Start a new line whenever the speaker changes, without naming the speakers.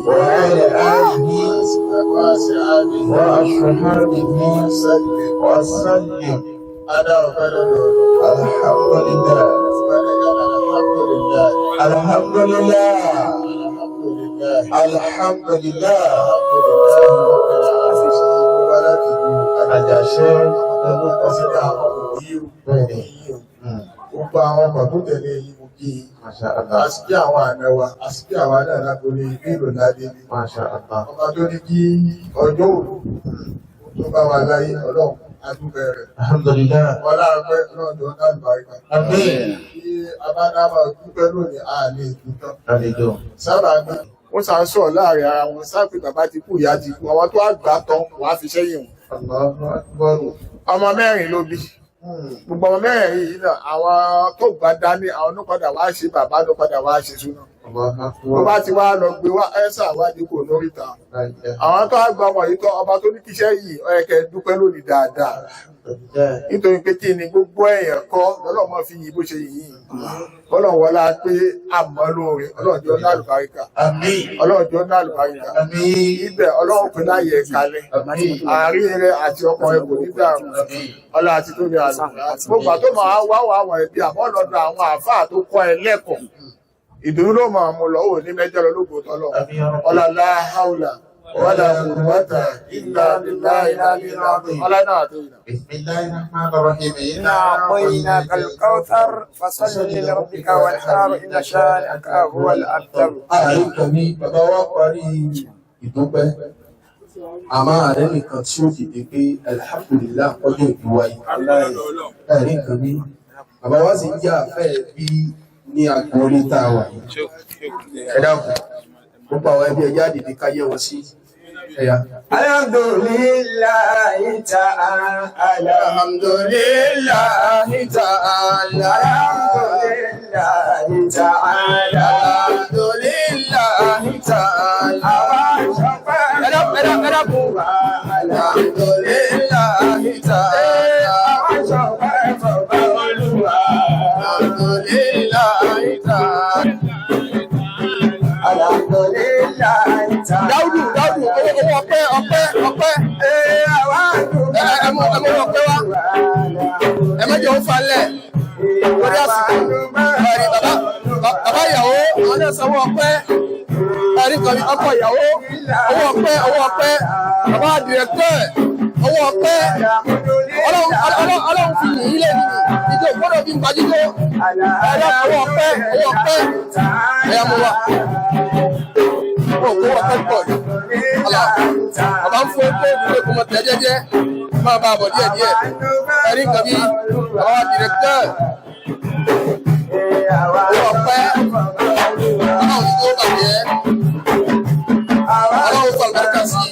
وعلى آله وأصحابه وسلم أنا الحمد لله الحمد لله àjàṣe gbogbo àwọn ọmọ tó tẹ̀lé yìí mú kí àsìkí àwọn ànẹwà àsìkí àwọn àdára torí ìlú ládé ní ọba tó ní kí ọjọ́ òru tó bá wà láyé ọlọ́run adúgbẹ̀ rẹ̀ alhamdulillah wọ́n láàpẹ́ ọlọ́dọ̀ lálùbáríkà kí abádámà dúpẹ́ lónìí ààlè ìdútọ́ sábà gbé wọ́n sá ń sọ láàrin ara wọn sáàpì bàbá ti kú ìyá ti kú àwọn tó àgbà tán wọ́n á fi sẹ́yìn wọn ọmọ mẹ́rin ló bí gbogbo ọmọ mẹ́rin yìí náà àwọn tó gbà dání àwọn ló padà wá ṣe bàbá ló padà wá ṣe súná wọ́n bá ti wá lọ gbé wá ẹ́sà wádìí kò lóríta àwọn tó àgbà ọmọ yìí tó ọba tó ní kíṣẹ́ yìí ó yẹ kẹ́ dúpẹ́ lónìí dáadáa nítorí pé kí ni gbogbo èèyàn kọ́ lọ́lọ́mọ fi yìí bó ṣe yìí ọlọ́run wọlá pé àmọ́ lóore ọlọ́jọ́ ní àlùbáríkà ọlọ́jọ́ ní àlùbáríkà ibẹ̀ ọlọ́run pé láyé kalẹ̀ àárín rẹ̀ àti ọkọ̀ ẹ̀kọ́ nígbà ọlá àti tó ní àlùbáríkà gbogbo àtó máa wá àwọn ẹbí àmọ́ lọ́dọ̀ àwọn àfáà tó kọ́ ẹ lẹ́kọ̀ọ́ ìdùnnú ló máa mú lọ́wọ́ ní mẹ́jọ lọ́gbò tọ́lọ́ ọlá láháùlà ولا قوة إلا بالله العلي العظيم ولا نعطينا بسم الله الرحمن الرحيم
إنا أعطيناك الكوثر فصل لربك وانحر إن شانئك هو الأبتر.
àríkàní bàbá wa parí ìdúpẹ́ àmọ́ ààrẹ nìkan tí ó dìde pé alhamdulillah ọjọ́ ìbíwá yìí àríkàní bàbá wa sì ń jẹ́ àfẹ́ bí ní agbórí tá a wà yìí ẹ dákun gbogbo àwọn ẹbí ẹjá dìde ká yẹ wọn sí ẹ̀yà.
Alhamdulillahi ta'ala,
alhamdulillahi ta'ala,
alhamdulillahi ta'ala,
alhamdulillahi ta'ala. Alhamdulillahi ta'ala. Alhamdulillahi ta'ala. Dáúdù owó ọpẹ́ ẹmọ ọpẹ́ wá ẹmọ́jẹ̀ ó falẹ̀ lórí àsìkò ẹ̀rí bàbá ìyàwó àwọn náà sanwó ọpẹ́ ẹ̀rí kan ní ọkọ ìyàwó owó ọpẹ́ bàbá dìrẹ́tọ̀ owó ọpẹ́ ọlọ́run fi yìí lé nínú ìjọ gbọ́dọ̀ bí n gbajíjó ẹ̀rọ owó ọpẹ́ ẹ̀yà mú wa owó ọpẹ́ pọ̀ ní bàbá ń fún ẹgbẹ́ ìlú ẹkùn mọ̀ tẹ́ jẹ́jẹ́ máa bá bọ̀ díẹ̀díẹ̀ ẹ̀rí kan bí bàbá dìrẹ́tọ̀ owó ọpẹ́ ọlọ́run tó bàjẹ́ ọlọ́run fọ àlùbáríkà sí i.